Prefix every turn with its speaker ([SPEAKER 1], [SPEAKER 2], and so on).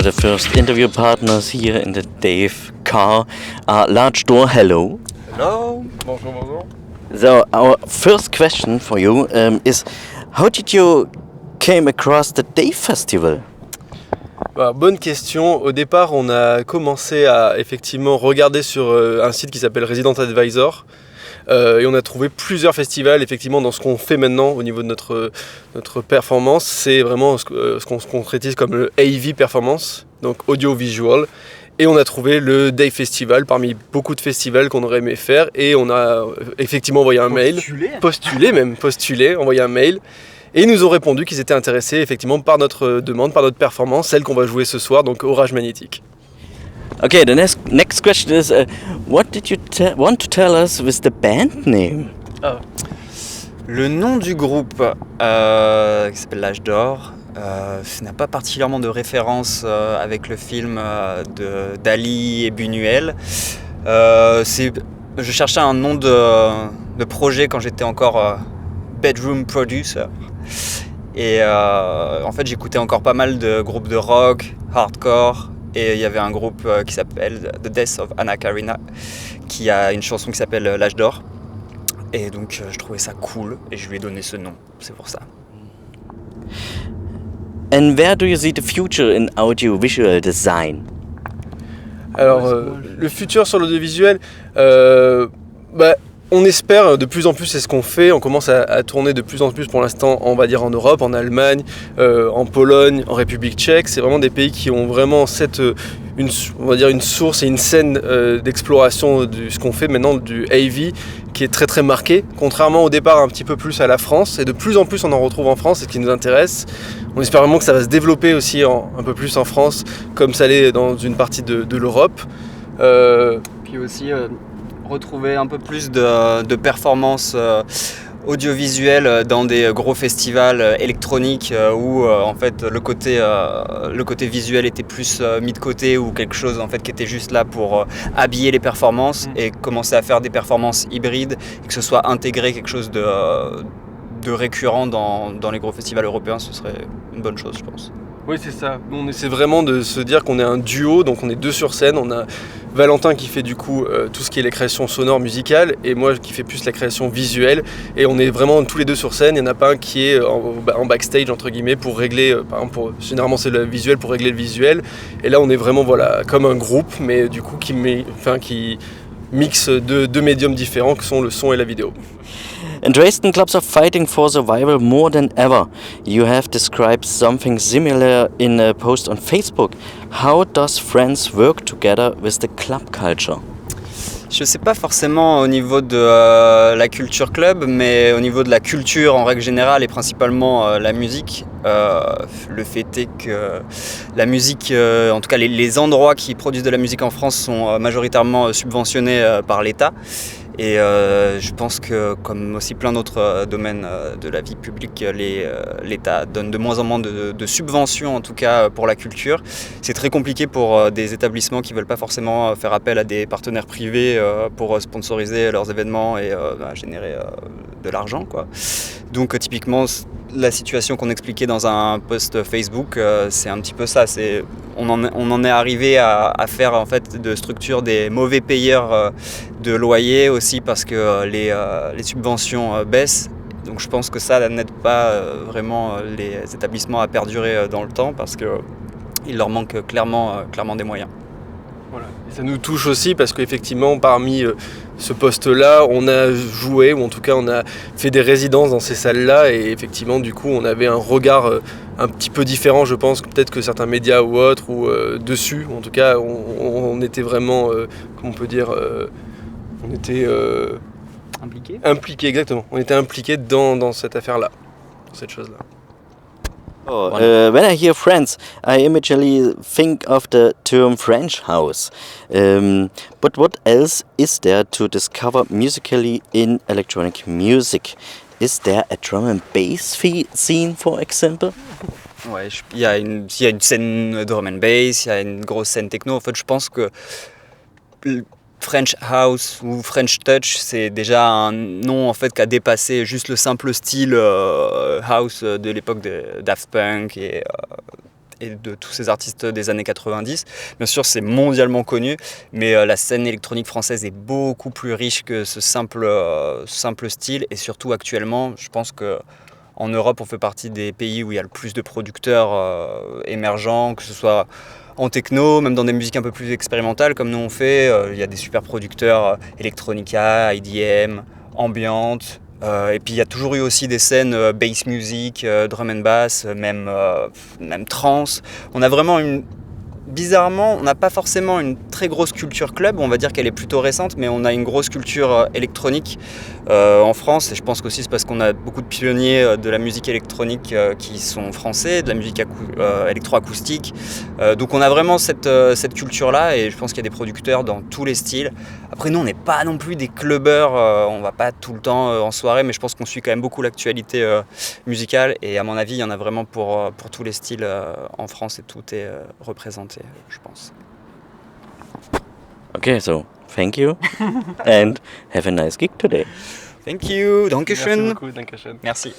[SPEAKER 1] the first interview partners here in the Dave car. Large Door, hello.
[SPEAKER 2] Hello. Bonjour, bonjour.
[SPEAKER 1] So our first question for you is, how did you came across the Dave Festival?
[SPEAKER 2] Bonne question. Au départ, on a commencé à effectivement regarder sur un site qui s'appelle Resident Advisor. Et on a trouvé plusieurs festivals effectivement dans ce qu'on fait maintenant au niveau de notre performance. C'est vraiment ce qu'on se concrétise comme le AV Performance, donc audiovisual. Et on a trouvé le Dave Festival parmi beaucoup de festivals qu'on aurait aimé faire. Et on a effectivement envoyé un mail. Postulé, envoyé un mail. Et ils nous ont répondu qu'ils étaient intéressés effectivement par notre demande, par notre performance, celle qu'on va jouer ce soir, donc Orage Magnétique.
[SPEAKER 1] Okay, the next question is, what did you want to tell us with the band name?
[SPEAKER 3] Le nom du groupe, qui s'appelle L'Âge d'Or, n'a pas particulièrement de référence avec le film de Dali et Buñuel. Je cherchais un nom de projet quand j'étais encore bedroom producer. Et en fait, j'écoutais encore pas mal de groupes de rock, hardcore. Et il y avait un groupe qui s'appelle The Death of Anna Karina, qui a une chanson qui s'appelle L'Âge d'Or. Et donc je trouvais ça cool et je lui ai donné ce nom, c'est pour ça.
[SPEAKER 1] And where do you see the future in audiovisual design?
[SPEAKER 2] Alors, le futur sur l'audiovisuel, on espère de plus en plus, c'est ce qu'on fait. On commence à tourner de plus en plus pour l'instant, on va dire en Europe, en Allemagne, en Pologne, en République tchèque. C'est vraiment des pays qui ont vraiment une source et une scène d'exploration de ce qu'on fait maintenant du AV qui est très très marqué. Contrairement au départ un petit peu plus à la France, et de plus en plus on en retrouve en France, c'est ce qui nous intéresse. On espère vraiment que ça va se développer aussi un peu plus en France, comme ça l'est dans une partie de l'Europe.
[SPEAKER 3] Puis aussi retrouver un peu plus de performances audiovisuelles dans des gros festivals électroniques où en fait le côté visuel était plus mis de côté, ou quelque chose en fait qui était juste là pour habiller les performances, et commencer à faire des performances hybrides et que ce soit intégré quelque chose de récurrent dans les gros festivals européens. Ce serait une bonne chose, je pense.
[SPEAKER 2] Oui, c'est ça. Nous, on essaie vraiment de se dire qu'on est un duo, donc on est deux sur scène. On a Valentin qui fait du coup tout ce qui est les créations sonores, musicales, et moi qui fais plus la création visuelle. Et on est vraiment tous les deux sur scène. Il n'y en a pas un qui est en backstage, entre guillemets, pour régler, par exemple, généralement c'est le visuel pour régler le visuel. Et là, on est vraiment comme un groupe, mais du coup qui mixe deux médiums différents, qui sont le son et la vidéo.
[SPEAKER 1] And Dresden clubs are fighting for survival more than ever. You have described something similar in a post on Facebook. How does friends work together with the club culture?
[SPEAKER 3] Je ne sais pas forcément au niveau de la culture club, mais au niveau de la culture en règle générale, et principalement la musique. Le fait est que la musique, en tout cas les endroits qui produisent de la musique en France sont majoritairement subventionnés par l'État. Et je pense que, comme aussi plein d'autres domaines de la vie publique, l'État donne de moins en moins de subventions, en tout cas pour la culture. C'est très compliqué pour des établissements qui ne veulent pas forcément faire appel à des partenaires privés pour sponsoriser leurs événements et générer de l'argent, quoi. Donc typiquement, la situation qu'on expliquait dans un post Facebook, c'est un petit peu ça. On en est arrivé à faire en fait de structure des mauvais payeurs de loyer aussi, parce que les subventions baissent. Donc je pense que ça n'aide pas vraiment les établissements à perdurer dans le temps, parce qu'il leur manque clairement des moyens.
[SPEAKER 2] Voilà. Et ça nous touche aussi parce qu'effectivement, parmi ce poste-là, on a joué, ou en tout cas on a fait des résidences dans ces salles-là, et effectivement du coup on avait un regard un petit peu différent, je pense, peut-être que certains médias ou autres, ou dessus. En tout cas on était vraiment, comment on peut dire, on était impliqués, exactement. On était impliqués dans cette affaire-là, dans cette chose-là.
[SPEAKER 1] When I hear Friends, I immediately think of the term French house. But what else is there to discover musically in electronic music? Is there a drum and bass scene, for example?
[SPEAKER 3] Ouais, il y a une scène drum and bass, il y a une grosse scène techno. En fait, je pense que French House ou French Touch, c'est déjà un nom en fait qui a dépassé juste le simple style house de l'époque de Daft Punk et de tous ces artistes des années 90. Bien sûr, c'est mondialement connu, mais la scène électronique française est beaucoup plus riche que ce simple style. Et surtout, actuellement, je pense qu'en Europe, on fait partie des pays où il y a le plus de producteurs émergents, que ce soit en techno, même dans des musiques un peu plus expérimentales comme nous on fait. Il y a des super producteurs Electronica, IDM, Ambient. Et puis il y a toujours eu aussi des scènes bass music, drum and bass, même trance. On a vraiment bizarrement, on n'a pas forcément une très grosse culture club, on va dire qu'elle est plutôt récente, mais on a une grosse culture électronique en France. Et je pense qu'aussi c'est parce qu'on a beaucoup de pionniers de la musique électronique qui sont français, de la musique électroacoustique. Donc on a vraiment cette culture-là, et je pense qu'il y a des producteurs dans tous les styles. Après nous, on n'est pas non plus des clubbers, on va pas tout le temps en soirée, mais je pense qu'on suit quand même beaucoup l'actualité musicale, et à mon avis, il y en a vraiment pour tous les styles en France, et tout est représenté, je pense.
[SPEAKER 1] Okay, so thank you and have a nice gig today.
[SPEAKER 3] Thank you, Dankeschön.
[SPEAKER 2] Merci beaucoup, Dankeschön.
[SPEAKER 3] Merci.